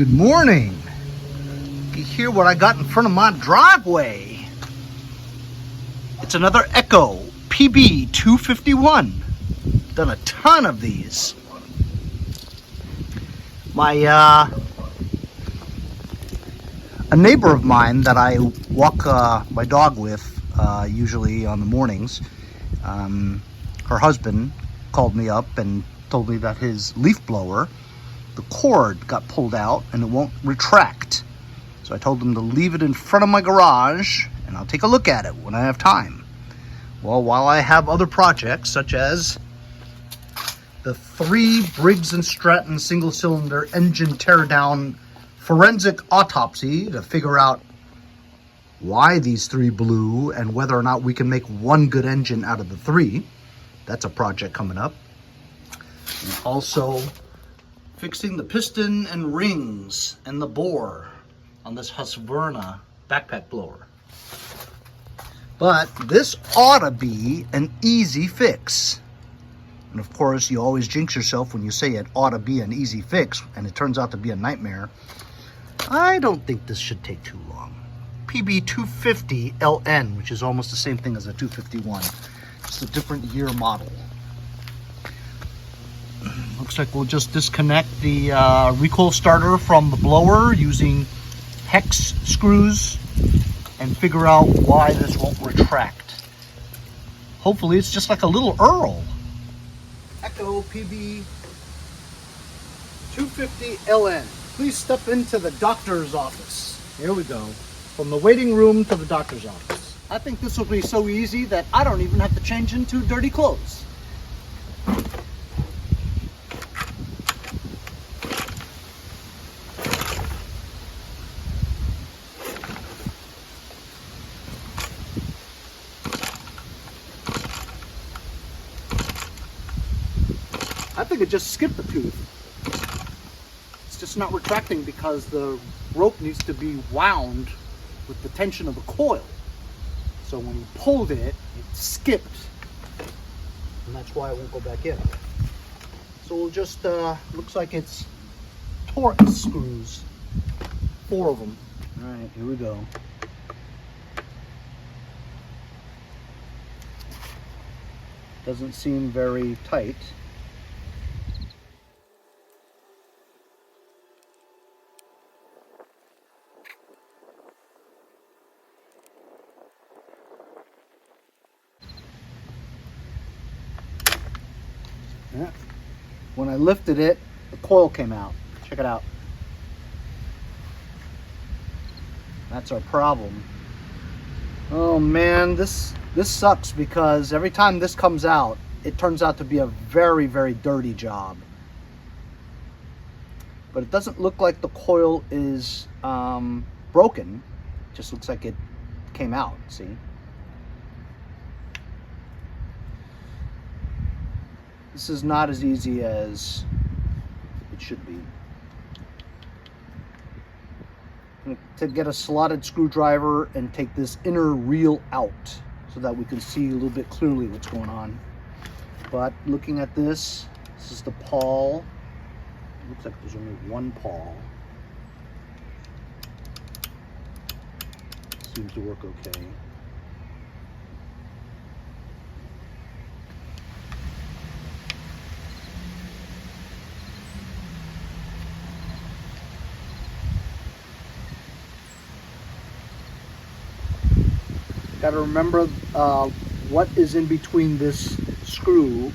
Good morning. You hear what I got in front of my driveway? It's another Echo PB251. Done a ton of these. A neighbor of mine that I walk my dog with usually on the mornings, her husband called me up and told me that his leaf blower, the cord got pulled out and it won't retract. So I told him to leave it in front of my garage and I'll take a look at it when I have time. Well, while I have other projects such as the 3 Briggs & Stratton single-cylinder engine teardown forensic autopsy to figure out why these 3 blew and whether or not we can make one good engine out of the 3. That's a project coming up. And also fixing the piston and rings and the bore on this Husqvarna backpack blower. But this ought to be an easy fix. And of course, you always jinx yourself when you say it ought to be an easy fix, and it turns out to be a nightmare. I don't think this should take too long. PB250LN, which is almost the same thing as a 251. It's a different year model. Looks like we'll just disconnect the recoil starter from the blower using hex screws and figure out why this won't retract. Hopefully it's just like a little Earl. Echo PB250LN. Please step into the doctor's office. Here we go. From the waiting room to the doctor's office. I think this will be so easy that I don't even have to change into dirty clothes. I think it just skipped a tooth. It's just not retracting because the rope needs to be wound with the tension of the coil. So when you pulled it, it skipped. And that's why it won't go back in. So we'll just, looks like it's Torx screws. 4 of them. All right, here we go. Doesn't seem very tight. Yeah. When I lifted it, the coil came out. Check it out. That's our problem. Oh man, this sucks because every time this comes out, it turns out to be a very, very dirty job. But it doesn't look like the coil is broken. It just looks like it came out, see? This is not as easy as it should be. I'm going to get a slotted screwdriver and take this inner reel out so that we can see a little bit clearly what's going on. But looking at this, this is the pawl. It looks like there's only one pawl. Seems to work okay. Got to remember what is in between this screw.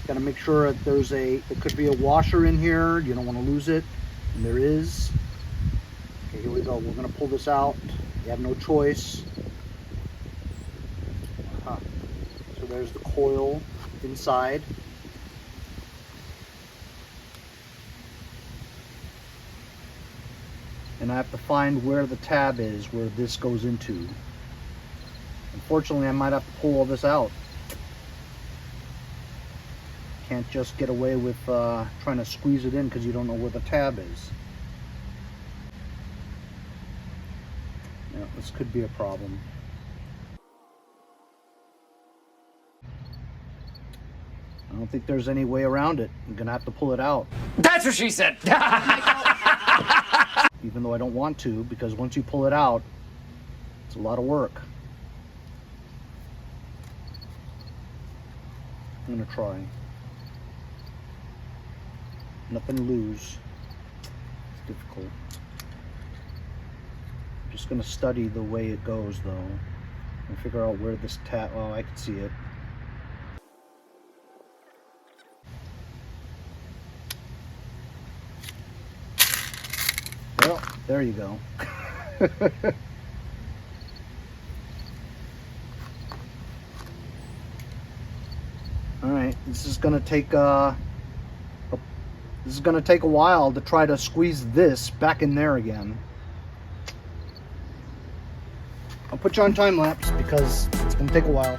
Got to make sure that there's it could be a washer in here. You don't want to lose it. And there is. Okay, here we go. We're going to pull this out. You have no choice. So there's the coil inside. And I have to find where the tab is, where this goes into. Unfortunately, I might have to pull all this out. Can't just get away with trying to squeeze it in because you don't know where the tab is. Yeah, this could be a problem. I don't think there's any way around it. I'm gonna have to pull it out. That's what she said. even though I don't want to, because once you pull it out, it's a lot of work. I'm gonna try. Nothing to lose. It's difficult. I'm just gonna study the way it goes though, and figure out where this oh, I can see it. Well, there you go. All right, this is gonna take a while to try to squeeze this back in there again. I'll put you on time lapse because it's gonna take a while.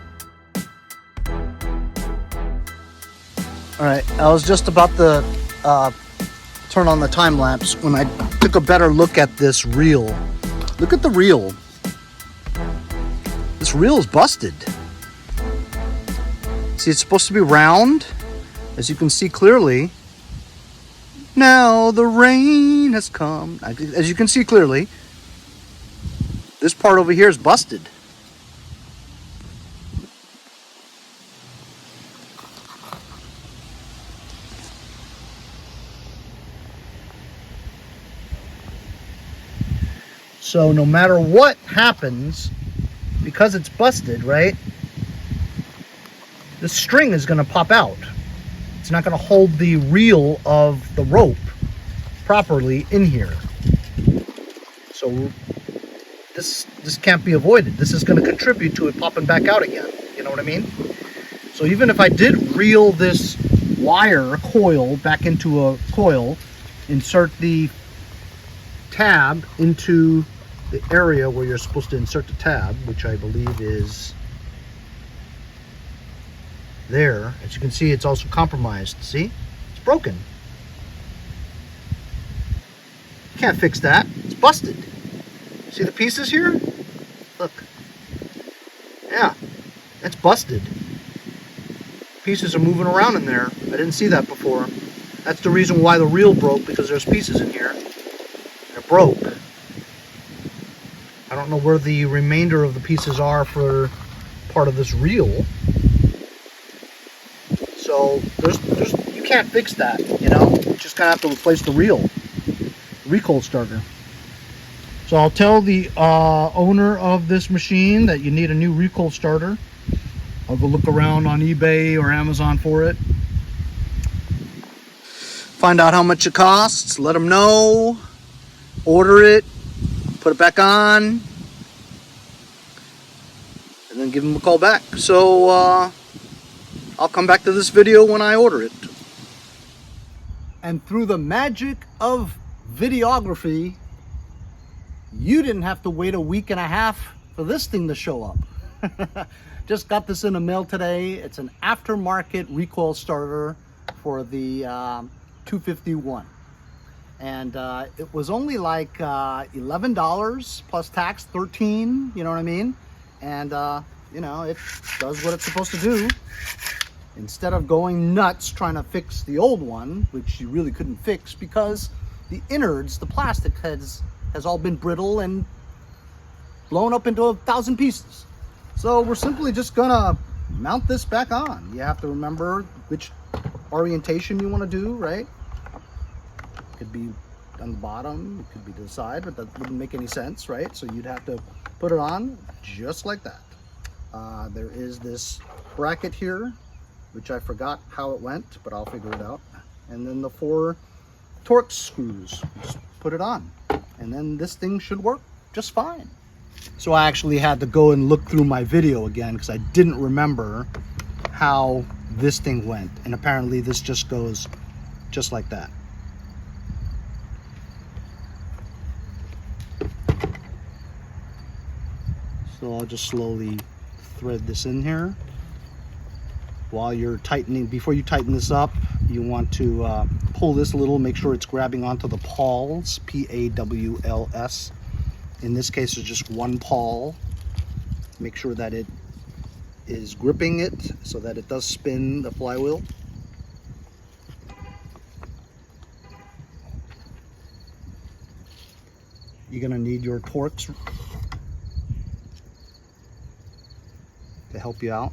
All right, I was just about to turn on the time lapse when I took a better look at this reel. Look at the reel. This reel is busted. See, it's supposed to be round, as you can see clearly. Now the rain has come. As you can see clearly, this part over here is busted. So no matter what happens, because it's busted, right? The string is going to pop out. It's not going to hold the reel of the rope properly in here. So this can't be avoided. This is going to contribute to it popping back out again. You know what I mean? So even if I did reel this wire coil back into a coil, insert the tab into the area where you're supposed to insert the tab, which I believe is there. As you can see, it's also compromised. See? It's broken. Can't fix that. It's busted. See the pieces here? Look. Yeah. That's busted. Pieces are moving around in there. I didn't see that before. That's the reason why the reel broke, because there's pieces in here. They're broke. I don't know where the remainder of the pieces are for part of this reel. So you can't fix that, you know. You're just gonna have to replace the reel, recoil starter. So I'll tell the owner of this machine that you need a new recoil starter. I'll go look around on eBay or Amazon for it. Find out how much it costs. Let them know. Order it. Put it back on. And then give them a call back. So I'll come back to this video when I order it. And through the magic of videography, you didn't have to wait a week and a half for this thing to show up. Just got this in the mail today. It's an aftermarket recoil starter for the 251. And it was only like $11 plus tax, $13, you know what I mean? And you know, it does what it's supposed to do. Instead of going nuts trying to fix the old one, which you really couldn't fix because the innards, the plastic has all been brittle and blown up into 1,000 pieces. So we're simply just gonna mount this back on. You have to remember which orientation you want to do, right? It could be on the bottom, it could be to the side, but that wouldn't make any sense, right? So you'd have to put it on just like that. There is this bracket here, which I forgot how it went, but I'll figure it out. And then the 4 Torx screws, just put it on. And then this thing should work just fine. So I actually had to go and look through my video again because I didn't remember how this thing went. And apparently this just goes just like that. So I'll just slowly thread this in here. While you're tightening, before you tighten this up, you want to pull this a little, make sure it's grabbing onto the pawls, P-A-W-L-S. In this case, it's just one pawl. Make sure that it is gripping it so that it does spin the flywheel. you're gonna need your Torx to help you out.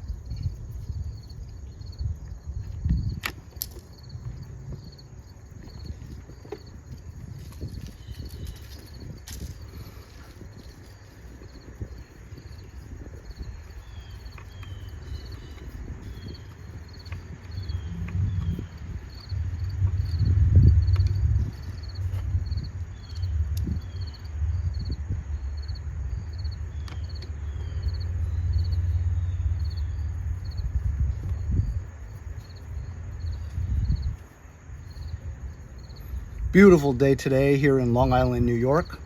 Beautiful day today here in Long Island, New York.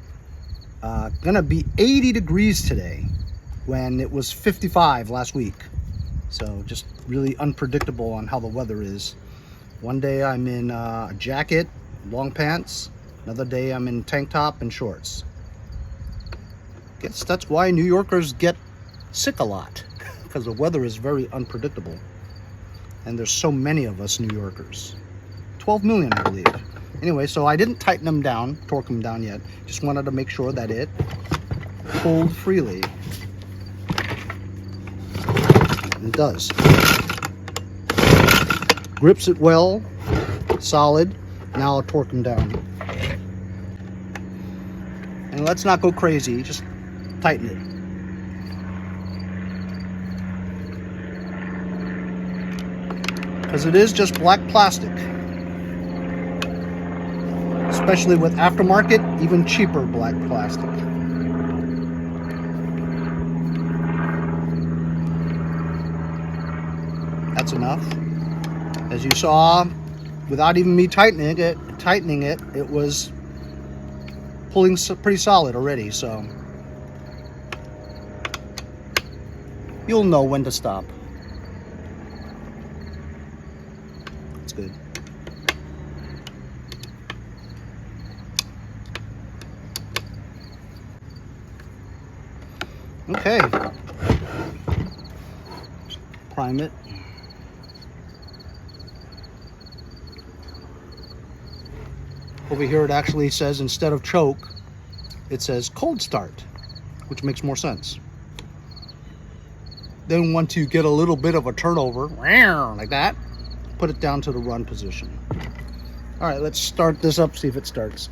Gonna be 80 degrees today when it was 55 last week. So just really unpredictable on how the weather is. One day I'm in a jacket, long pants. Another day I'm in tank top and shorts. Guess that's why New Yorkers get sick a lot, because the weather is very unpredictable. And there's so many of us New Yorkers. 12 million, I believe. Anyway, so I didn't tighten them down, torque them down yet. Just wanted to make sure that it pulled freely. And it does. Grips it well, solid. Now I'll torque them down. And let's not go crazy, just tighten it. Because it is just black plastic. Especially with aftermarket, even cheaper black plastic. That's enough. As you saw, without even me tightening it, it was pulling pretty solid already, so you'll know when to stop. That's good. Okay, prime it. Over here it actually says, instead of choke, it says cold start, which makes more sense. Then once you get a little bit of a turnover, like that, put it down to the run position. All right, let's start this up, see if it starts.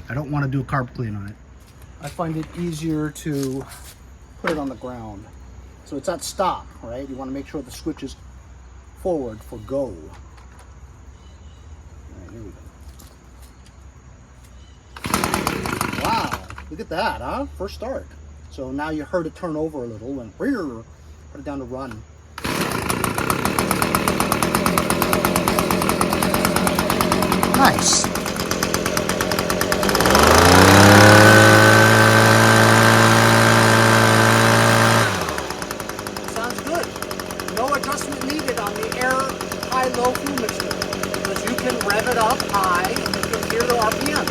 I don't want to do a carb clean on it. I find it easier to put it on the ground. So it's at stop, right? You want to make sure the switch is forward for go. All right, here we go. Wow, look at that, huh? First start. So now you heard it turn over a little and put it down to run. Nice. Low fuel mixture, because you can rev it up high and you can hear the RPMs.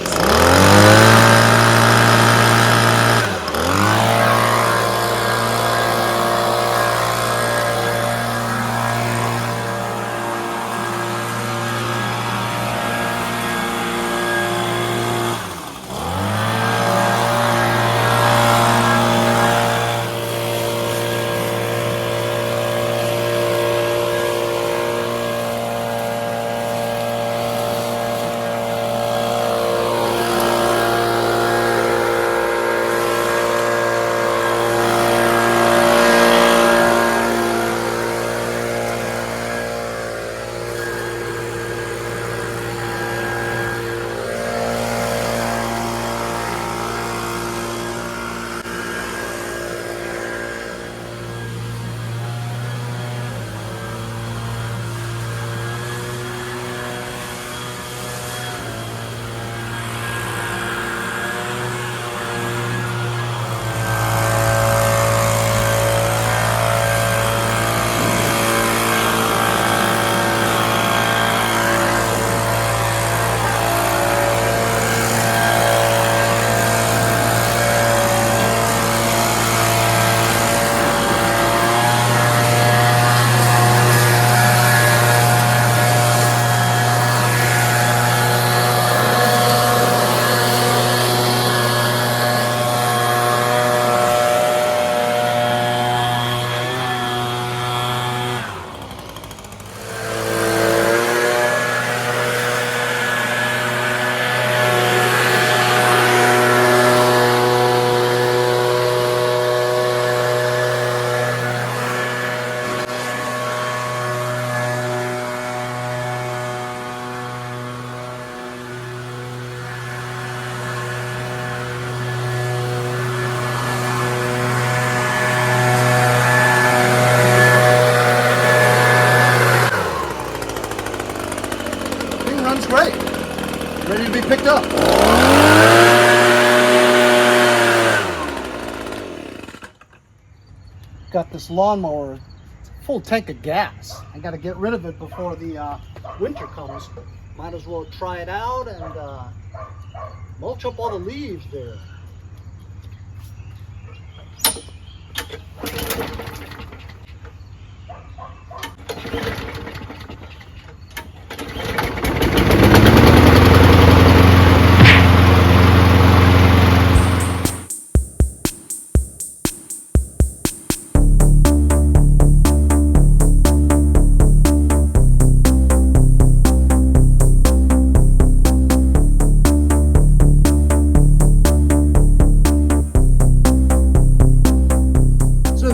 great. Ready to be picked up. Got this lawnmower, full tank of gas. I got to get rid of it before the winter comes. Might as well try it out and mulch up all the leaves there.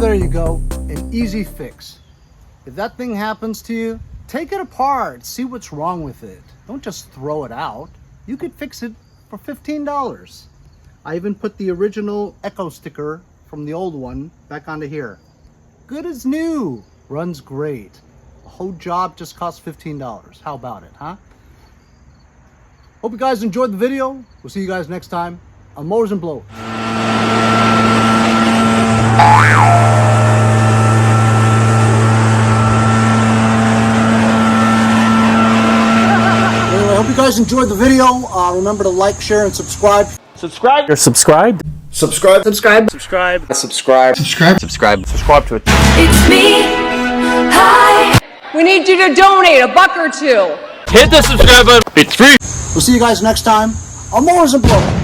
There you go, an easy fix. If that thing happens to you, take it apart, see what's wrong with it. Don't just throw it out. You could fix it for $15. I even put the original Echo sticker from the old one back onto here. Good as new, runs great. The whole job just costs $15. How about it, huh? Hope you guys enjoyed the video. We'll see you guys next time on Mowers and Blowers. Hope you guys enjoyed the video. Remember to like, share, and subscribe. Subscribe. You're subscribed. Subscribe. Subscribe. Subscribe. Subscribe. Subscribe. Subscribe. Subscribe to it. It's me. Hi. We need you to donate $1 or $2. Hit the subscribe button. It's free. We'll see you guys next time on Mowers and Blowers.